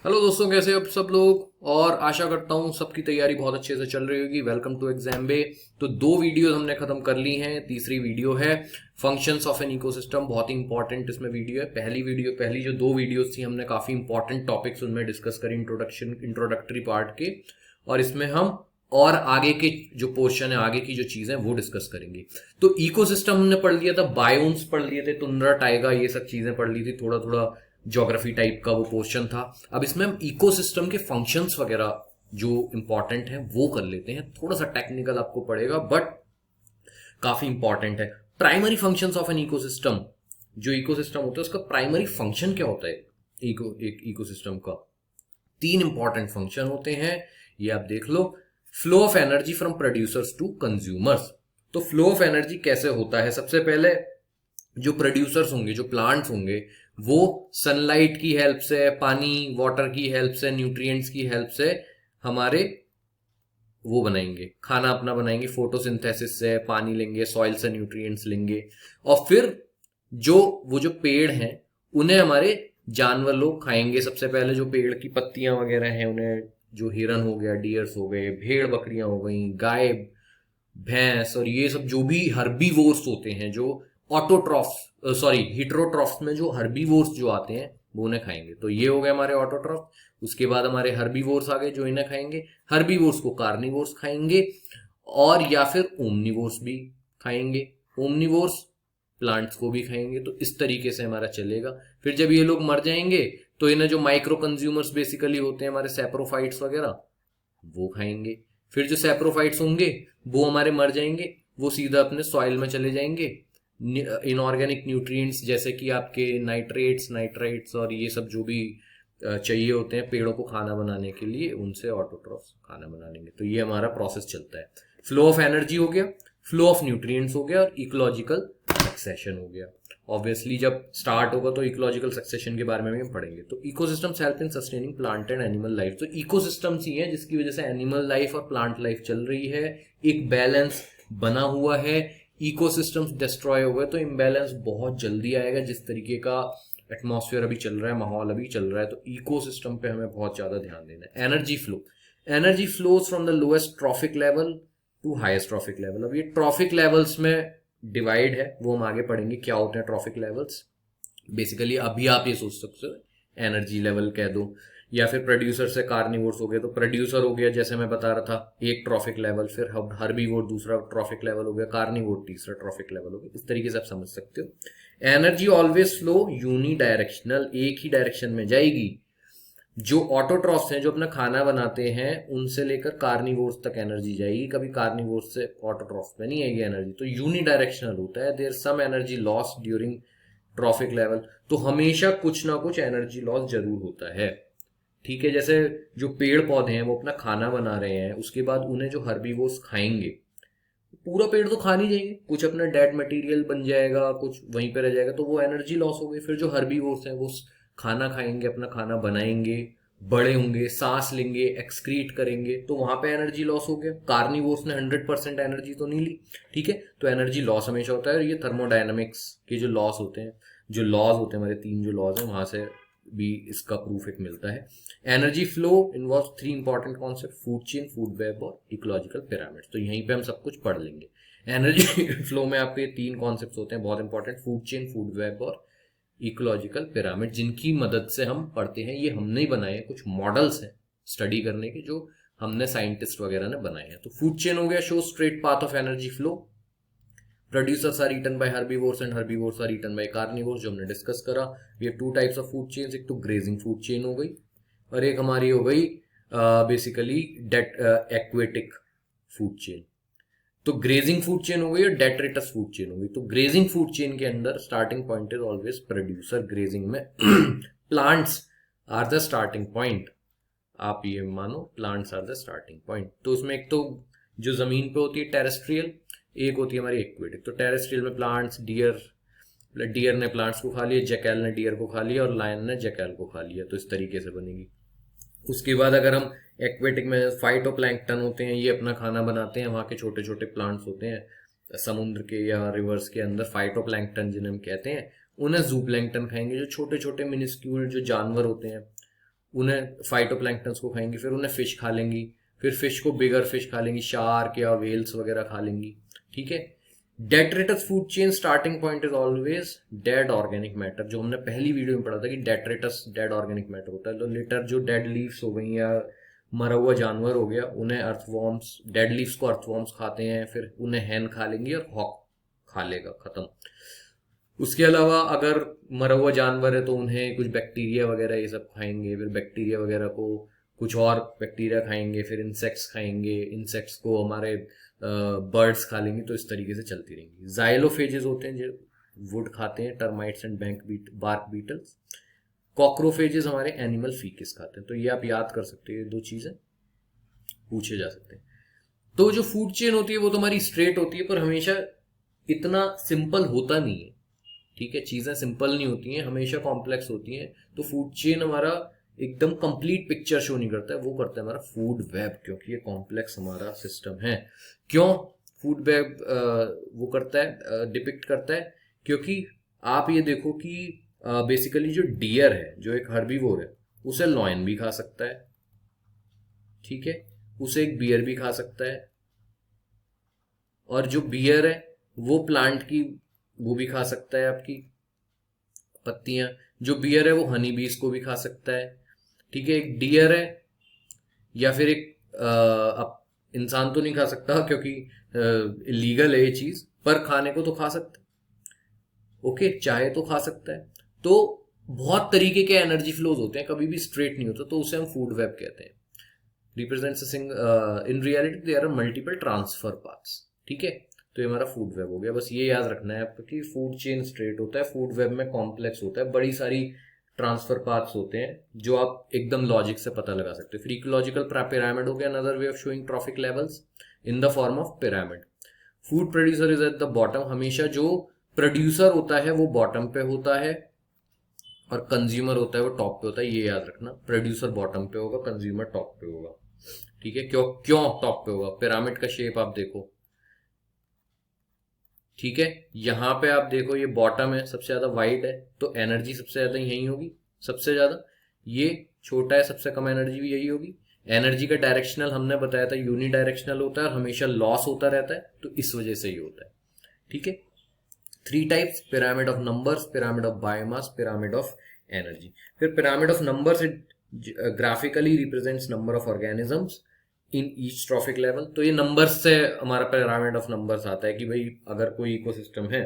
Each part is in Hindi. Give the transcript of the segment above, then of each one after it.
हेलो दोस्तों, कैसे हो आप सब लोग। और आशा करता हूँ सबकी तैयारी बहुत अच्छे से चल रही होगी। वेलकम टू एग्जाम बे। तो दो वीडियो हमने खत्म कर ली हैं। तीसरी वीडियो है फंक्शंस ऑफ एन इकोसिस्टम। बहुत ही इंपॉर्टेंट इसमें वीडियो है। पहली जो दो वीडियोस थी हमने काफी इंपॉर्टेंट टॉपिक्स उनमें डिस्कस करी इंट्रोडक्टरी पार्ट के। और इसमें हम और आगे के जो पोर्शन है, आगे की जो चीजें वो डिस्कस करेंगे। तो इकोसिस्टम हमने पढ़ लिया था, बायोम्स पढ़ लिए थे, तुंद्रा टाइगा, ये सब चीजें पढ़ ली थी। थोड़ा थोड़ा ज्योग्राफी टाइप का वो पोर्शन था। अब इसमें हम इकोसिस्टम के फंक्शंस वगैरह जो इंपॉर्टेंट है वो कर लेते हैं। थोड़ा सा टेक्निकल आपको पड़ेगा बट काफी इंपॉर्टेंट है। Primary functions of an ecosystem. जो इकोसिस्टम होता है उसका प्राइमरी फंक्शन क्या होता है? एक इकोसिस्टम का तीन इंपॉर्टेंट फंक्शन होते हैं, ये आप देख लो। Flow of energy from producers to consumers. तो फ्लो ऑफ एनर्जी कैसे होता है? सबसे पहले जो प्रोड्यूसर्स होंगे, जो प्लांट्स होंगे, वो सनलाइट की हेल्प से, पानी वाटर की हेल्प से, न्यूट्रिएंट्स की हेल्प से हमारे वो बनाएंगे, खाना अपना बनाएंगे। फोटोसिंथेसिस से पानी लेंगे, सॉइल से न्यूट्रिएंट्स लेंगे, और फिर जो पेड़ हैं उन्हें हमारे जानवर लोग खाएंगे। सबसे पहले जो पेड़ की पत्तियां वगैरह हैं उन्हें, जो हिरन हो गया, डियर्स हो गए, भेड़ बकरियां हो गई, गाय भैंस, और ये सब जो भी हर्बीवोर्स होते हैं, जो ऑटोट्रॉफ सॉरी हिट्रोट्रॉफ्स में जो हर्बीवोर्स जो आते हैं वो उन्हें खाएंगे। तो ये हो गए हमारे ऑटोट्रॉफ। उसके बाद हमारे हर्बीवोर्स आ गए जो इन्हें खाएंगे। हर्बीवोर्स को कार्निवोर्स खाएंगे, और या फिर ओमनिवोर्स भी खाएंगे। ओमनिवोर्स प्लांट्स को भी खाएंगे। तो इस तरीके से हमारा चलेगा। फिर जब ये लोग मर जाएंगे तो इन्हें जो माइक्रो कंज्यूमर्स बेसिकली होते हैं, हमारे सैप्रोफाइट्स वगैरह, वो खाएंगे। फिर जो सैप्रोफाइट्स होंगे वो हमारे मर जाएंगे, वो सीधा अपने सॉइल में चले जाएंगे। इनऑर्गेनिक न्यूट्रिएंट्स जैसे कि आपके नाइट्रेट्स, नाइट्राइट्स और ये सब जो भी चाहिए होते हैं पेड़ों को खाना बनाने के लिए, उनसे ऑटोट्रॉफ्स खाना बना लेंगे। तो ये हमारा प्रोसेस चलता है। फ्लो ऑफ एनर्जी हो गया, फ्लो ऑफ न्यूट्रिएंट्स हो गया, और इकोलॉजिकल सक्सेशन हो गया। ऑब्वियसली जब स्टार्ट होगा तो इकोलॉजिकल सक्सेशन के बारे में भी हम पढ़ेंगे। तो ecosystems help in sustaining plant and animal life. तो इकोसिस्टम्स ही है जिसकी वजह से एनिमल लाइफ और प्लांट लाइफ चल रही है। एक बैलेंस बना हुआ है। इकोसिस्टम्स डिस्ट्रॉय हो गए तो इम्बैलेंस बहुत जल्दी आएगा। जिस तरीके का एटमॉस्फेयर अभी चल रहा है, माहौल अभी चल रहा है, तो इकोसिस्टम पे हमें बहुत ज्यादा ध्यान देना है। Energy flow. Energy flows from the lowest trophic level to highest trophic level. अब ये ट्रॉफिक लेवल्स में डिवाइड है, वो हम आगे पढ़ेंगे क्या होते हैं ट्रॉफिक लेवल्स। बेसिकली अभी आप ये सोच सकते हो एनर्जी लेवल कह दो, या फिर प्रोड्यूसर से कार्निवोर्स हो गए। तो प्रोड्यूसर हो गया, जैसे मैं बता रहा था, एक ट्रॉफिक लेवल। फिर हर्बीवोर दूसरा ट्रॉफिक लेवल हो गया, कार्निवोर तीसरा ट्रॉफिक लेवल हो गया। इस तरीके से आप समझ सकते हो। Energy always flow unidirectional, एक ही डायरेक्शन में जाएगी। जो ऑटोट्रॉफ्स हैं, जो अपना खाना बनाते हैं, उनसे लेकर कार्निवोर्स तक एनर्जी जाएगी। कभी कार्निवोर्स से ऑटोट्रॉफ्स में नहीं आएगी एनर्जी। तो यूनी डायरेक्शनल होता है। There some energy loss during trophic level. तो हमेशा कुछ ना कुछ एनर्जी लॉस जरूर होता है। ठीक है, जैसे जो पेड़ पौधे हैं वो अपना खाना बना रहे हैं, उसके बाद उन्हें जो हर्बीवोर्स खाएंगे, पूरा पेड़ तो खा नहीं जाएंगे, कुछ अपना डेड मटेरियल बन जाएगा, कुछ वहीं पे रह जाएगा, तो वो एनर्जी लॉस हो गई। फिर जो हर्बीवोर्स हैं वो खाना खाएंगे, अपना खाना बनाएंगे, बड़े होंगे, सांस लेंगे, एक्सक्रीट करेंगे, तो वहां पे एनर्जी लॉस हो गया। कार्निवोर्स ने 100% एनर्जी तो नहीं ली। ठीक है, तो एनर्जी लॉस हमेशा होता है। और ये थर्मोडायनामिक्स के जो लॉस होते हैं, जो लॉज होते हैं, हमारे तीन जो लॉज हैं, वहां से भी इसका प्रूफ एक मिलता है। Energy flow involve three important concept: food chain, food web और इकोलॉजिकल पिरामिड। तो यहीं पे हम सब कुछ पढ़ लेंगे। एनर्जी फ्लो में आपके तीन कॉन्सेप्ट होते हैं बहुत important: food chain, food web और इकोलॉजिकल पिरामिड, जिनकी मदद से हम पढ़ते हैं। ये हमने ही बनाए हैं, कुछ मॉडल्स हैं स्टडी करने के जो हमने साइंटिस्ट वगैरह ने बनाए हैं। तो फूड चेन हो गया, show straight path of energy flow. Producers are eaten by herbivores and herbivores are eaten by carnivores, जो हमने डिस्कस करा। We have two types of food chains, एक तो ग्रेजिंग फूड चेन हो गई, और एक हमारी हो गई basically that aquatic food chain. तो ग्रेजिंग फूड चेन हो गई और डेट्रेटस फूड चेन हो गई। तो ग्रेजिंग फूड चेन के अंदर starting point is always producer. Grazing में plants are the starting point. आप ये मानो, plants are the starting point. तो उसमें एक तो जो जमीन पे होती है टेरेस्ट्रियल, एक होती है हमारी एक्वेटिक। तो टेरेस्ट्रियल में प्लांट्स, डियर ने प्लांट्स को खा लिया, जैकल ने डियर को खा लिया, और लायन ने जैकल को खा लिया। तो इस तरीके से बनेगी। उसके बाद अगर हम एक्वेटिक में, फाइटोप्लैंक्टन होते हैं, ये अपना खाना बनाते हैं। वहाँ के छोटे छोटे प्लांट्स होते हैं समुद्र के या रिवर्स के अंदर, फाइटोप्लैंक्टन जिन्हें हम कहते हैं, उन्हें जूप्लैंक्टन खाएंगे। जो छोटे छोटे मिनिस्क्यूल जो जानवर होते हैं उन्हें फाइटोप्लैंक्टन्स को खाएंगी, फिर उन्हें फिश खा लेंगी, फिर फिश को बिगर फिश खा लेंगी, शार्क या वेल्स वगैरह खा लेंगी। ठीक है। Detritus food chain starting point is always dead organic matter, जो हमने पहली वीडियो में पढ़ा था कि डेट्रेटस डेड ऑर्गेनिक मैटर होता है। तो लेटर जो डेड लीव्स हो गई या मरा हुआ जानवर हो गया, उन्हें अर्थवॉर्म्स, डेड लीव्स को अर्थवॉर्म्स खाते हैं, फिर उन्हें हैन खा लेंगी और हॉक खा लेगा, खत्म। उसके अलावा अगर मरा हुआ जानवर है तो उन्हें कुछ बैक्टीरिया वगैरह ये सब खाएंगे, फिर बैक्टीरिया वगैरह को कुछ और बैक्टीरिया खाएंगे, फिर इंसेक्ट्स खाएंगे, इंसेक्ट्स को हमारे बर्ड्स खा लेंगे। तो इस तरीके से चलती रहेंगी। जाइलोफेजेस होते हैं जो वुड खाते हैं, टर्माइट्स एंड बार्क बीटल्स। कॉकरोफेजेस हमारे एनिमल फीकस खाते हैं। तो ये आप याद कर सकते हैं, ये दो चीजें पूछे जा सकते हैं। तो जो फूड चेन होती है वो तो हमारी स्ट्रेट होती है, पर हमेशा इतना सिंपल होता नहीं है। ठीक है, चीजें सिंपल नहीं होती हैं, हमेशा कॉम्प्लेक्स होती हैं। तो फूड चेन हमारा एकदम कंप्लीट पिक्चर शो नहीं करता है, वो करता है हमारा फूड वेब, क्योंकि ये कॉम्प्लेक्स हमारा सिस्टम है। क्यों फूड वेब वो करता है, डिपिक्ट करता है? क्योंकि आप ये देखो कि बेसिकली जो डियर है, जो एक हर्बीवोर है, उसे लॉयन भी खा सकता है। ठीक है, उसे एक बियर भी खा सकता है, और जो बियर है वो प्लांट की वो भी खा सकता है, आपकी पत्तियां। जो बियर है वो हनी बीज को भी खा सकता है। ठीक है, एक डियर है या फिर एक अब इंसान तो नहीं खा सकता क्योंकि इलीगल है ये चीज, पर खाने को तो खा सकता है। ओके, चाहे तो खा सकता है। तो बहुत तरीके के एनर्जी फ्लोज होते हैं, कभी भी स्ट्रेट नहीं होता, तो उसे हम फूड वेब कहते हैं। Represents in reality there are multiple transfer paths. ठीक है, तो ये हमारा फूड वेब हो गया। बस ये याद रखना है आपको कि फूड चेन स्ट्रेट होता है, फूड वेब में कॉम्प्लेक्स होता है, बड़ी सारी ट्रांसफर पाथ्स होते हैं जो आप एकदम लॉजिक से पता लगा सकते हो। फिर इकोलॉजिकल पिरामिड हो गया, another way of showing trophic levels in the form of pyramid. Food producer is at the bottom, हमेशा जो प्रोड्यूसर होता है वो बॉटम पे होता है और कंज्यूमर होता है वो टॉप पे होता है। ये याद रखना, प्रोड्यूसर बॉटम पे होगा, कंज्यूमर टॉप पे होगा। ठीक है, क्यों क्यों टॉप पे होगा? पिरामिड का शेप आप देखो। ठीक है, यहां पे आप देखो ये बॉटम है, सबसे ज्यादा वाइड है, तो एनर्जी सबसे ज्यादा यही होगी, सबसे ज्यादा। ये छोटा है, सबसे कम एनर्जी भी यही होगी। एनर्जी का डायरेक्शनल हमने बताया था यूनि डायरेक्शनल होता है और हमेशा लॉस होता रहता है, तो इस वजह से ही होता है। ठीक है, 3 types, pyramid of numbers, pyramid of biomass, pyramid of energy. फिर pyramid of numbers it graphically represents number of organisms in each trophic level. तो ये नंबर्स से हमारा पिरामिड ऑफ नंबर्स आता है कि भाई अगर कोई इकोसिस्टम है,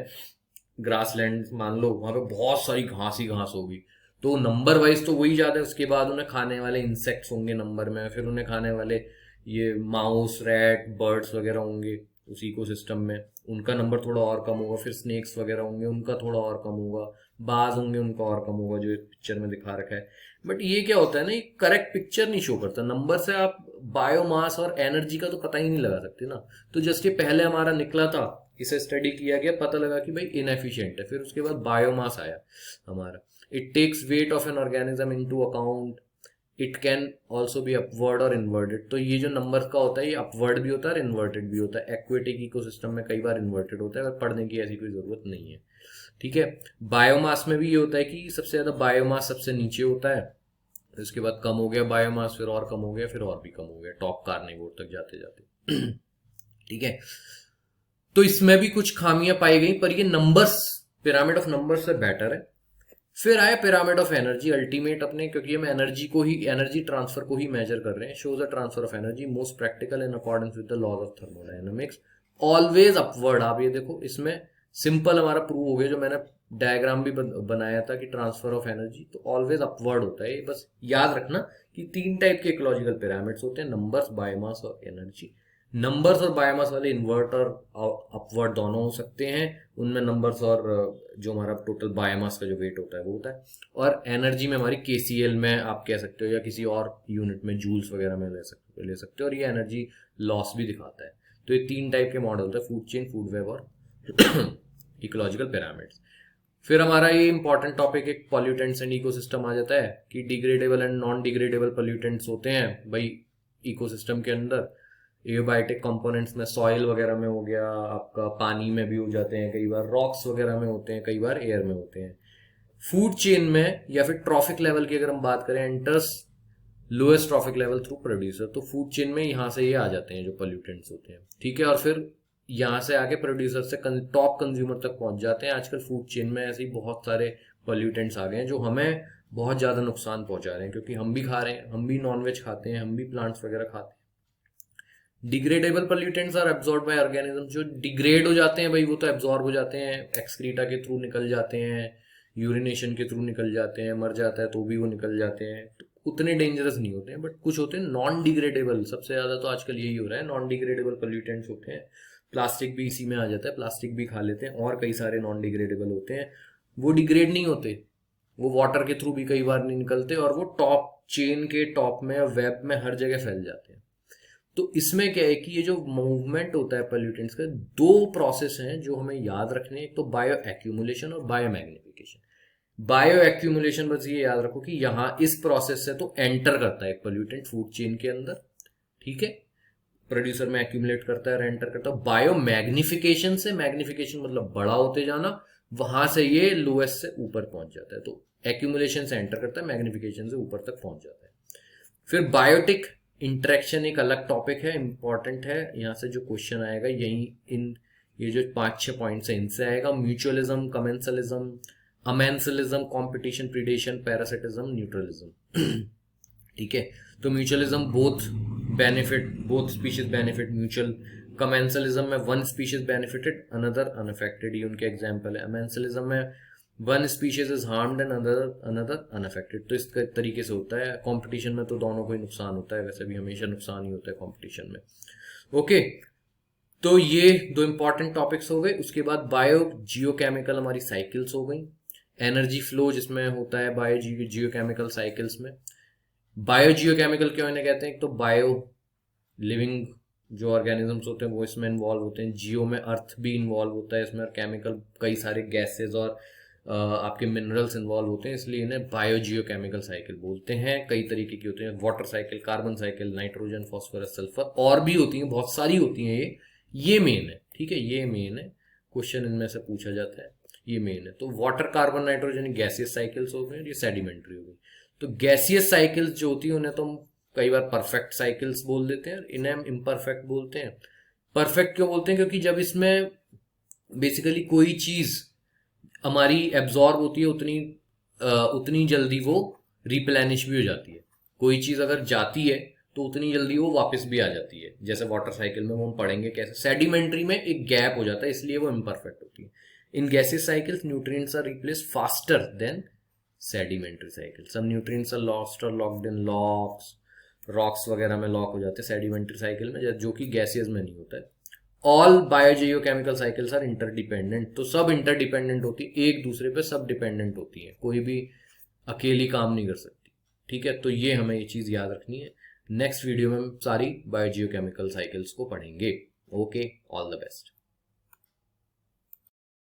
ग्रासलैंड मान लो, वहां पे बहुत सारी घास ही घास होगी, तो नंबर वाइज तो वही ज्यादा है। उसके बाद उन्हें खाने वाले इंसेक्ट्स होंगे नंबर में, फिर उन्हें खाने वाले ये माउस, रैट, बर्ड्स वगैरह होंगे उस इकोसिस्टम में, उनका नंबर थोड़ा और कम होगा। फिर स्नेक्स वगैरह होंगे, उनका थोड़ा और कम होगा। बाज होंगे, उनका और कम होगा, जो इस पिक्चर में दिखा रखा है। बट ये क्या होता है ना, ये करेक्ट पिक्चर नहीं शो करता। नंबर से आप बायोमास और एनर्जी का तो पता ही नहीं लगा सकते ना। तो जस्ट ये पहले हमारा निकला था, इसे स्टडी किया गया, पता लगा कि भाई इनएफिशिएंट है। फिर उसके बाद बायोमास आया हमारा। It takes weight of an organism into account, it can also be upward और इन्वर्टेड। तो ये जो नंबर का होता है ये अपवर्ड भी होता है और इन्वर्टेड भी होता है। एक्वेटिक इकोसिस्टम में कई बार इन्वर्टेड होता है, और पढ़ने की ऐसी कोई जरूरत नहीं है। ठीक है, बायोमास में भी ये होता है कि सबसे ज्यादा बायोमास सबसे नीचे होता है, उसके बाद कम हो गया बायोमास, फिर और कम हो गया, फिर और भी कम हो गया, टॉप कार्निवोर तक जाते जाते। ठीक है, तो इसमें भी कुछ खामियां पाई गई, पर ये नंबर्स, पिरामिड ऑफ नंबर्स से बेटर है। फिर आया पिरामिड ऑफ एनर्जी, अल्टीमेट अपने, क्योंकि हम एनर्जी को ही, एनर्जी ट्रांसफर को ही मेजर कर रहे हैं। Shows the transfer of energy most practical in accordance with the laws of thermodynamics, always upward. आप ये देखो, इसमें सिंपल हमारा प्रूव हो गया, जो मैंने डायग्राम भी बनाया था कि ट्रांसफर ऑफ एनर्जी तो ऑलवेज अपवर्ड होता है। बस याद रखना कि 3 टाइप के इकोलॉजिकल पिरामिड्स होते हैं, नंबर्स, बायोमास और एनर्जी। नंबर्स और बायोमास वाले इन्वर्ट और अपवर्ड दोनों हो सकते हैं। उनमें नंबर्स और जो हमारा टोटल बायोमास का जो वेट होता है वो होता है। और एनर्जी में हमारी KCL में आप कह सकते हो, या किसी और यूनिट में जूल्स वगैरह में ले सकते हो, और ये एनर्जी लॉस भी दिखाता है। तो ये 3 टाइप के मॉडल होते हैं, फूड चेन, फूड वेब और इकोलॉजिकल पिरामिड्स। फिर हमारा ये इंपॉर्टेंट टॉपिक एक पॉल्यूटेंट्स एंड इकोसिस्टम आ जाता है कि degradable and non degradable pollutants होते हैं भाई इकोसिस्टम के अंदर। एबायोटिक कंपोनेंट्स में सॉइल वगैरह में हो गया, आपका पानी में भी हो जाते हैं, कई बार रॉक्स वगैरह में होते हैं, कई बार एयर में होते हैं। फूड चेन में या फिर ट्रॉफिक लेवल की अगर हम बात करें, enters lowest trophic level through producer. तो फूड चेन में यहाँ से ये आ जाते हैं जो पोल्यूटेंट्स होते हैं, ठीक है। और फिर यहाँ से आके प्रोड्यूसर से टॉप कंज्यूमर तक पहुंच जाते हैं। आजकल फूड चेन में ऐसे ही बहुत सारे पोल्यूटेंट्स आ गए हैं जो हमें बहुत ज़्यादा नुकसान पहुंचा रहे हैं, क्योंकि हम भी खा रहे हैं, हम भी नॉनवेज खाते हैं, हम भी प्लांट्स वगैरह खाते हैं। Degradable pollutants are absorb by organism. जो डिग्रेड हो जाते हैं भाई वो तो एब्जॉर्ब हो जाते हैं, एक्सक्रीटा के थ्रू निकल जाते हैं, यूरिनेशन के थ्रू निकल जाते हैं, मर जाता है तो भी वो निकल जाते हैं, तो उतने डेंजरस नहीं होते हैं। बट कुछ होते हैं नॉन डिग्रेडेबल, सबसे ज़्यादा तो आजकल यही हो रहा है, नॉन डिग्रेडेबल पोल्यूटेंट्स होते हैं। प्लास्टिक भी इसी में आ जाता है, प्लास्टिक भी खा लेते हैं, और कई सारे नॉन डिग्रेडेबल होते हैं। वो डिग्रेड नहीं होते, वो वाटर के थ्रू भी कई बार नहीं निकलते, और वो टॉप चेन के टॉप में, वेब में हर जगह फैल जाते हैं। तो इसमें क्या है कि ये जो मूवमेंट होता है पोल्यूटेंट्स का, दो प्रोसेस हैं जो हमें याद रखने हैं, एक तो बायो एक्यूमुलेशन और बायो मैग्निफिकेशन। बायो एक्यूमुलेशन बस ये याद रखो कि यहाँ इस प्रोसेस से तो एंटर करता है एक पोल्यूटेंट फूड चेन के अंदर, ठीक है, प्रोड्यूसर में एक्यूमुलेट करता है, एंटर करता है। बायो मैग्निफिकेशन से, मैग्निफिकेशन मतलब बड़ा होते जाना, वहां से ये लोएस्ट से ऊपर पहुंच जाता है। तो एक्यूमुलेशन से एंटर करता है, मैग्निफिकेशन से ऊपर तक पहुंच जाता है। फिर बायोटिक इंटरेक्शन एक अलग टॉपिक है, इंपॉर्टेंट है। यहाँ से जो क्वेश्चन आएगा यही इन ये जो 5-6 पॉइंट्स है इनसे आएगा। Mutualism, commensalism, amensalism, competition, predation, parasitism, neutralism, ठीक है। तो mutualism both species benefit mutual. Commensalism में one species benefited another unaffected, ये उनके एग्जाम्पल है। अमेंसलिज्म में one species is harmed and another unaffected. तो इस तरीके से होता है। कंपटीशन में तो दोनों को ही नुकसान होता है, वैसे भी हमेशा नुकसान ही होता है कंपटीशन में। ओके, तो ये दो इंपॉर्टेंट टॉपिक्स हो गए। उसके बाद बायो जियोकेमिकल हमारी साइकिल्स हो गई। एनर्जी फ्लो जिसमें होता है बायो जियोकेमिकल साइकिल्स में। बायो जियोकेमिकल क्यों इन्हें कहते हैं? तो बायो लिविंग जो ऑर्गेनिजम्स होते हैं वो इसमें इन्वॉल्व होते हैं। जियो में अर्थ भी इन्वॉल्व होता है इसमें, और केमिकल कई सारे गैसेज और आपके मिनरल्स इन्वॉल्व होते हैं, इसलिए इन्हें बायो जियोकेमिकल साइकिल बोलते हैं। कई तरीके की होते हैं, water cycle, carbon cycle, nitrogen, phosphorus, sulphur, और भी होती हैं, बहुत सारी होती हैं। ये मेन है, ठीक है, ये मेन है। क्वेश्चन इनमें से पूछा जाता है, ये मेन है। तो water, carbon, nitrogen gaseous cycles हो गए, ये सेडिमेंट्री हो गई। तो गैसियस साइकिल्स जो होती है उन्हें तो हम कई बार परफेक्ट साइकिल्स बोल देते हैं, इन्हें हम इम्परफेक्ट बोलते हैं। परफेक्ट क्यों बोलते हैं? क्योंकि जब इसमें बेसिकली कोई चीज हमारी एब्जॉर्ब होती है उतनी जल्दी वो रिप्लेनिश भी हो जाती है। कोई चीज अगर जाती है तो उतनी जल्दी वो वापस भी आ जाती है। जैसे वाटर साइकिल में वो हम पढ़ेंगे कैसे। सेडिमेंट्री में एक गैप हो जाता है, इसलिए वो इम्परफेक्ट होती है। In gaseous cycles nutrients are replace faster than sedimentary cycle. सब न्यूट्रिएंट्स आर लॉस्ट और लॉक्ड इन रॉक्स वगैरह में लॉक हो जाते हैं सेडिमेंट्री साइकिल में, जो कि गैसियस में नहीं होता है। All biogeochemical cycles are interdependent. तो सब इंटरडिपेंडेंट होती है, एक दूसरे पे सब डिपेंडेंट होती है, कोई भी अकेली काम नहीं कर सकती, ठीक है। तो ये हमें ये चीज याद रखनी है। नेक्स्ट वीडियो में हम सारी बायोजियोकेमिकल साइकिल्स को पढ़ेंगे। Okay, all the best.